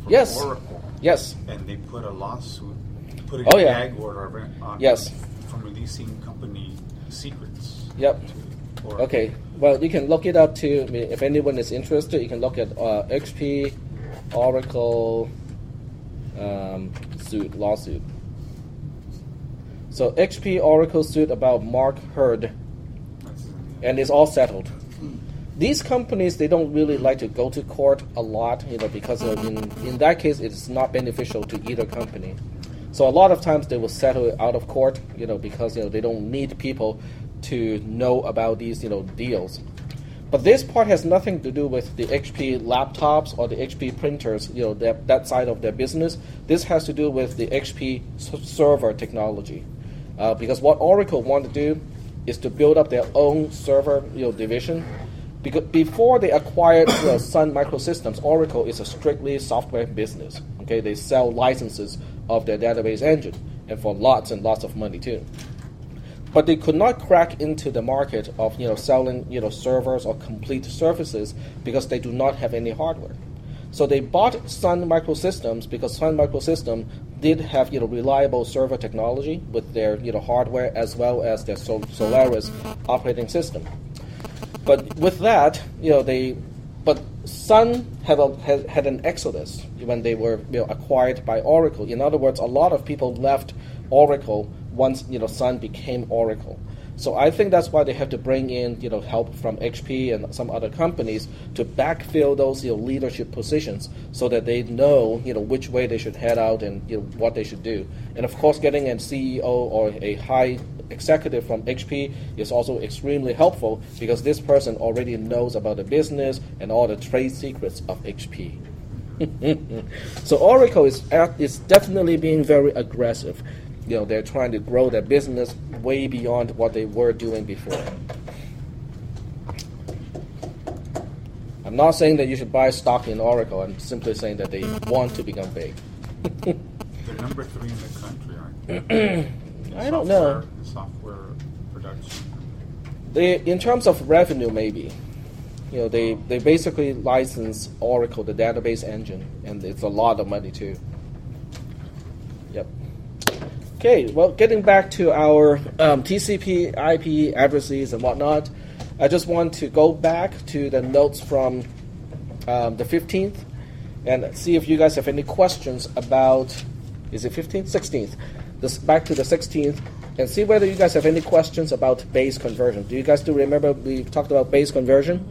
from Yes. Oracle. Yes. And they put a lawsuit, put a Oh, yeah. gag order on Yes. from releasing company secrets. Yep. to Oracle. Okay. Well, you can look it up too. I mean, if anyone is interested, you can look at XP Oracle lawsuit. So XP Oracle suit about Mark Hurd, and it's all settled. These companies, they don't really like to go to court a lot, because in that case, it's not beneficial to either company. So a lot of times they will settle it out of court, because they don't need people to know about these deals. But this part has nothing to do with the HP laptops or the HP printers, that side of their business. This has to do with the HP server technology, because what Oracle want to do is to build up their own server division. Because before they acquired Sun Microsystems, Oracle is a strictly software business. Okay, they sell licenses of their database engine, and for lots and lots of money too. But they could not crack into the market of selling servers or complete services because they do not have any hardware. So they bought Sun Microsystems because Sun Microsystems did have reliable server technology with their hardware as well as their Solaris operating system. But with that, but Sun had an exodus when they were acquired by Oracle. In other words, a lot of people left Oracle once Sun became Oracle. So I think that's why they have to bring in help from HP and some other companies to backfill those leadership positions so that they know which way they should head out and what they should do. And of course, getting a CEO or a high executive from HP is also extremely helpful because this person already knows about the business and all the trade secrets of HP. So Oracle is definitely being very aggressive. They're trying to grow their business way beyond what they were doing before. I'm not saying that you should buy stock in Oracle. I'm simply saying that they want to become big. They're number 3 in the country, aren't they? I don't know. Software production. In terms of revenue, maybe. They basically license Oracle, the database engine, and it's a lot of money too. Yep. Okay, well, getting back to our TCP IP addresses and whatnot, I just want to go back to the notes from the 15th and see if you guys have any questions about, is it 15th? 16th. Back to the 16th, and see whether you guys have any questions about base conversion. Do you guys still remember we talked about base conversion?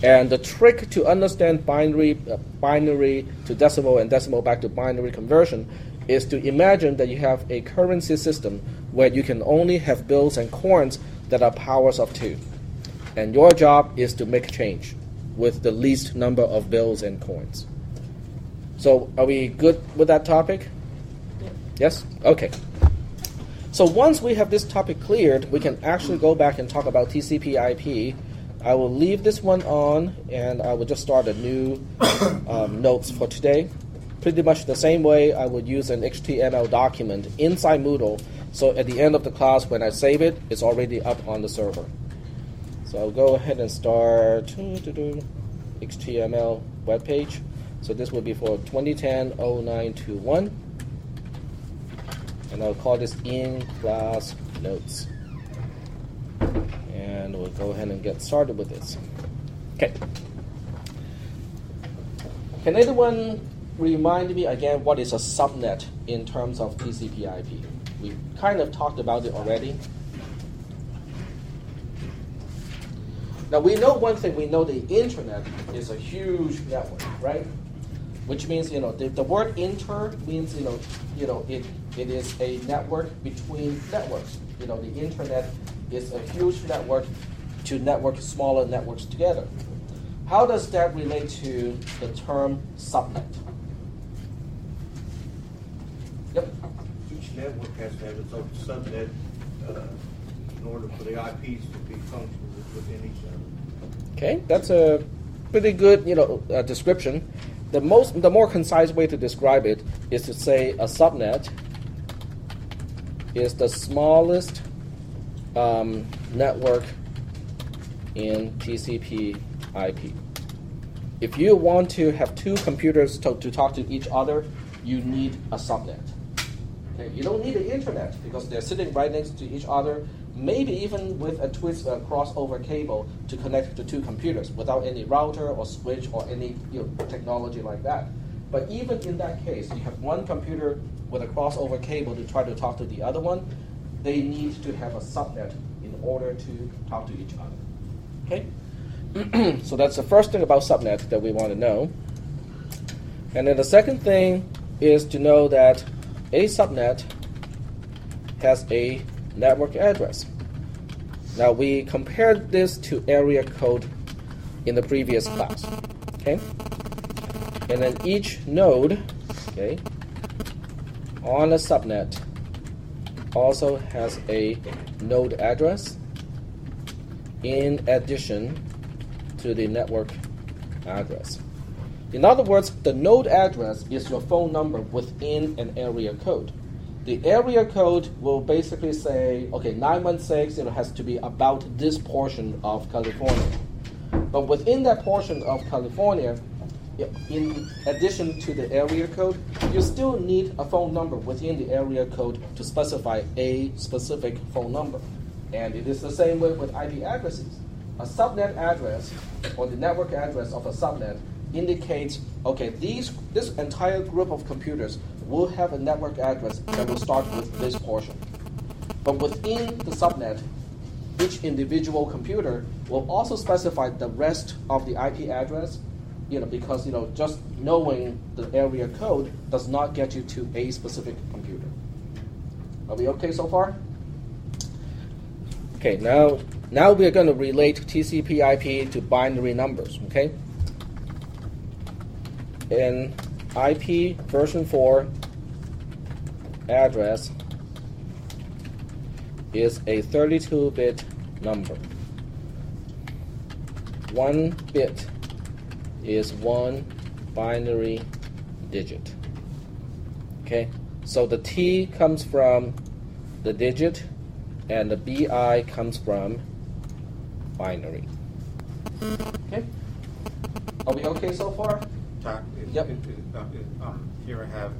And the trick to understand binary to decimal and decimal back to binary conversion is to imagine that you have a currency system where you can only have bills and coins that are powers of 2. And your job is to make change with the least number of bills and coins. So are we good with that topic? Yes? Okay. So once we have this topic cleared, we can actually go back and talk about TCP IP. I will leave this one on, and I will just start a new notes for today. Pretty much the same way I would use an HTML document inside Moodle, so at the end of the class when I save it, it's already up on the server. So I'll go ahead and start HTML web page. So this will be for 2010-0921. And I'll call this in-class notes. And we'll go ahead and get started with this. Okay. Can anyone remind me again what is a subnet in terms of TCP IP? We kind of talked about it already. Now we know one thing, we know the internet is a huge network, right? Which means, the word inter means, it is a network between networks. The internet is a huge network to network smaller networks together. How does that relate to the term subnet? Yep. Each network has to have its own subnet in order for the IPs to be functional within each other. Okay, that's a pretty good, description. The more concise way to describe it is to say a subnet is the smallest network in TCP IP. If you want to have two computers to talk to each other, you need a subnet. Okay? You don't need the internet because they're sitting right next to each other, maybe even with a crossover cable to connect to two computers without any router or switch or any technology like that. But even in that case, you have one computer with a crossover cable to try to talk to the other one, they need to have a subnet in order to talk to each other. Okay? So that's the first thing about subnet that we want to know. And then the second thing is to know that a subnet has a network address. Now we compared this to area code in the previous class. Okay? And then each node, okay, on a subnet also has a node address in addition to the network address. In other words, the node address is your phone number within an area code. The area code will basically say, okay, 916 has to be about this portion of California. But within that portion of California, in addition to the area code, you still need a phone number within the area code to specify a specific phone number. And it is the same way with IP addresses. A subnet address, or the network address of a subnet, indicates, okay, this entire group of computers will have a network address that will start with this portion. But within the subnet, each individual computer will also specify the rest of the IP address, because just knowing the area code does not get you to a specific computer. Are we okay so far? Okay, now we are going to relate TCP/IP to binary numbers. Okay. An IP version 4 address is a 32-bit number. 1 bit is 1 binary digit. Okay, so the T comes from the digit, and the BI comes from binary. Okay, are we okay so far? Yep. Here I have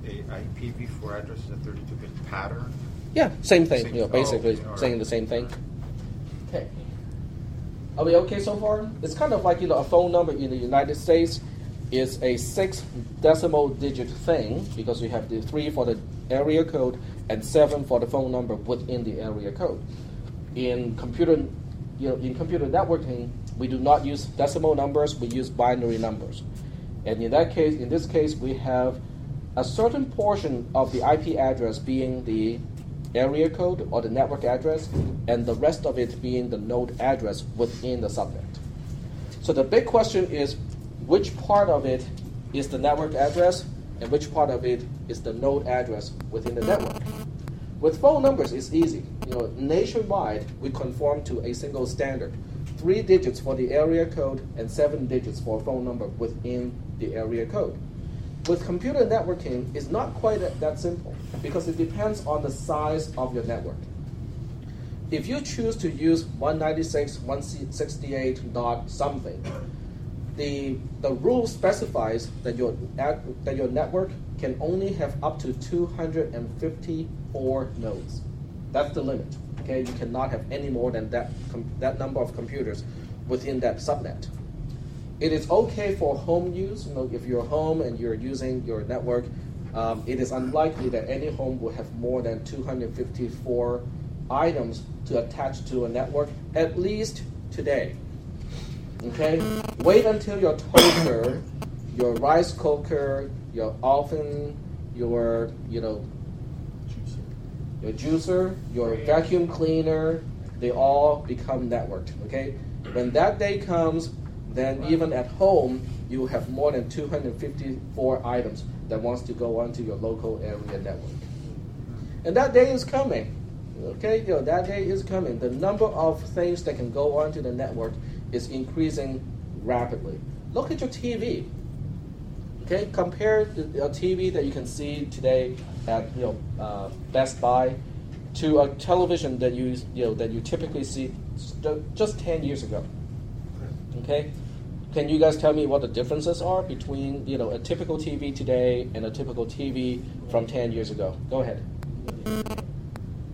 a IPv4 address is a 32-bit pattern. Yeah, same thing. Basically saying the same thing. Okay. Are we okay so far? It's kind of like a phone number in the United States is a 6 decimal digit thing because we have the 3 for the area code and 7 for the phone number within the area code. In computer networking, we do not use decimal numbers. We use binary numbers. And in this case, we have a certain portion of the IP address being the area code or the network address, and the rest of it being the node address within the subnet. So the big question is, which part of it is the network address, and which part of it is the node address within the network? With phone numbers, it's easy. Nationwide, we conform to a single standard. 3 digits for the area code and 7 digits for a phone number within the area code. With computer networking, it's not quite that simple because it depends on the size of your network. If you choose to use 196.168 dot something, the rule specifies that your network can only have up to 254 nodes. That's the limit. Okay, you cannot have any more than that number of computers within that subnet. It is okay for home use. If you're home and you're using your network, it is unlikely that any home will have more than 254 items to attach to a network, at least today. Okay, wait until your toaster, your rice cooker, your oven, your juicer, your vacuum cleaner, they all become networked. Okay, when that day comes, then even at home, you have more than 254 items that wants to go onto your local area network. And that day is coming. Okay, that day is coming. The number of things that can go onto the network is increasing rapidly. Look at your TV. Okay, compare a TV that you can see today at Best Buy to a television that you typically see just 10 years ago. Okay, Can you guys tell me what the differences are between a typical TV today and a typical TV from 10 years ago? Go ahead.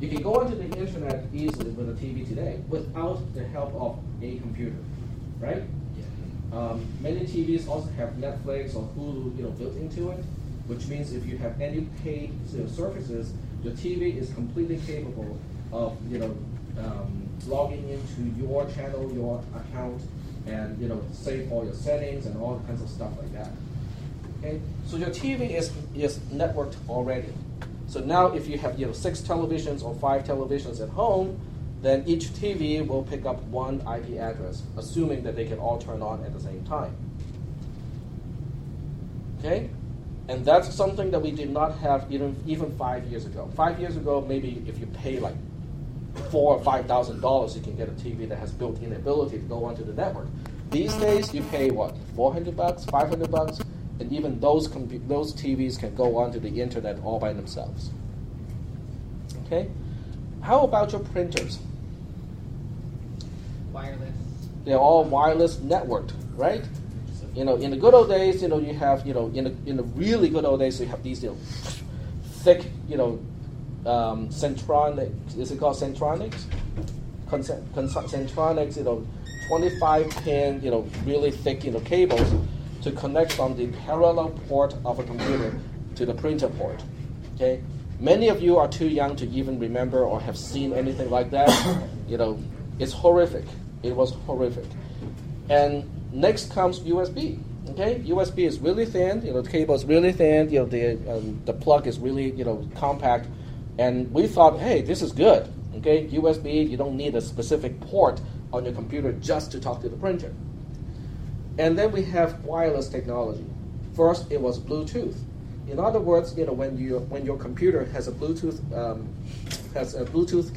You can go onto the internet easily with a TV today without the help of a computer, right? Many TVs also have Netflix or Hulu built into it, which means if you have any paid services, your TV is completely capable of logging into your channel, your account, and save all your settings and all kinds of stuff like that. Okay, so your TV is networked already. So now if you have 6 televisions or 5 televisions at home, then each TV will pick up one IP address, assuming that they can all turn on at the same time. Okay, and that's something that we did not have even 5 years ago. 5 years ago, maybe if you pay like $4,000 or $5,000, you can get a TV that has built-in ability to go onto the network. These days, you pay what, $400, $500, and even those TVs can go onto the internet all by themselves. Okay, how about your printers? Wireless. They're all wireless networked, right? In the good old days, you have in the really good old days, you have these thick Centronics, is it called Centronics? Centronics, 25-pin, really thick, cables to connect from the parallel port of a computer to the printer port. Okay, many of you are too young to even remember or have seen anything like that. It's horrific. It was horrific. And next comes USB. Okay, USB is really thin. The cable is really thin. The plug is really compact. And we thought, hey, this is good. Okay, USB, you don't need a specific port on your computer just to talk to the printer. And then we have wireless technology. First, it was Bluetooth. In other words, when your computer has a Bluetooth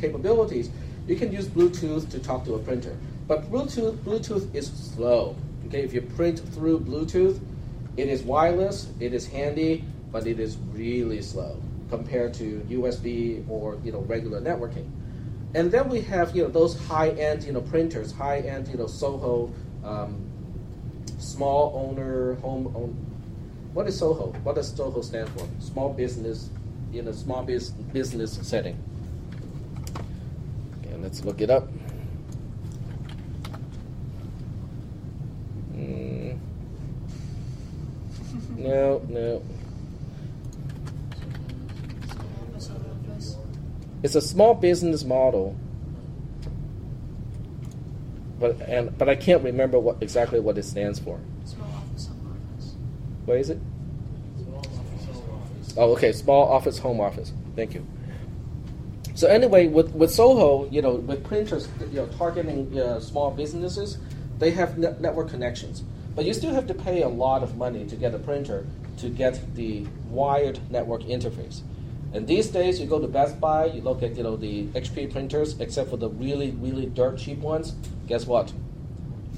capabilities, you can use Bluetooth to talk to a printer. But Bluetooth is slow. Okay, if you print through Bluetooth, it is wireless, it is handy, but it is really slow compared to USB or regular networking. And then we have those high-end printers, high-end Soho, small owner, home own. What is Soho? What does Soho stand for? Small business in a small business setting. Okay, let's look it up. No. It's a small business model, but I can't remember exactly what it stands for. Small office, home office. What is it? Small office, home office. Oh, okay. Small office, home office. Thank you. So anyway, with Soho, with printers, targeting small businesses, they have network connections, but you still have to pay a lot of money to get a printer to get the wired network interface. And these days, you go to Best Buy, you look at the HP printers, except for the really, really dirt cheap ones. Guess what?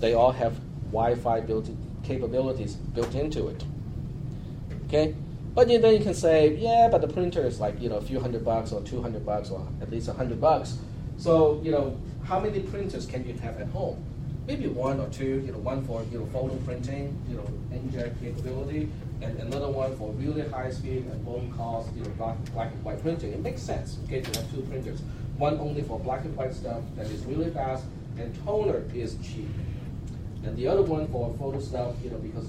They all have Wi-Fi capabilities built into it. Okay, but then you can say, yeah, but the printer is like a few $100 or $200 or at least $100. So how many printers can you have at home? Maybe one or two. One for photo printing, inkjet capability, and another one for really high speed and low cost, black and white printing. It makes sense, okay, to have 2 printers. One only for black and white stuff that is really fast, and toner is cheap. And the other one for photo stuff, because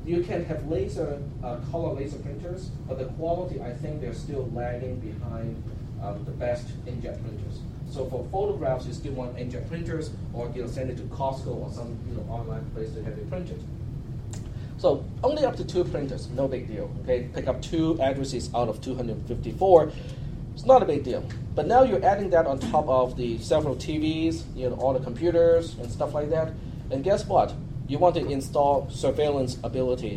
you can have color laser printers, but the quality, I think they're still lagging behind the best inkjet printers. So for photographs, you still want inkjet printers, or send it to Costco or some online place to have it printed. So only up to 2 printers, no big deal. Okay, pick up 2 addresses out of 254. It's not a big deal. But now you're adding that on top of the several TVs, all the computers and stuff like that. And guess what? You want to install surveillance ability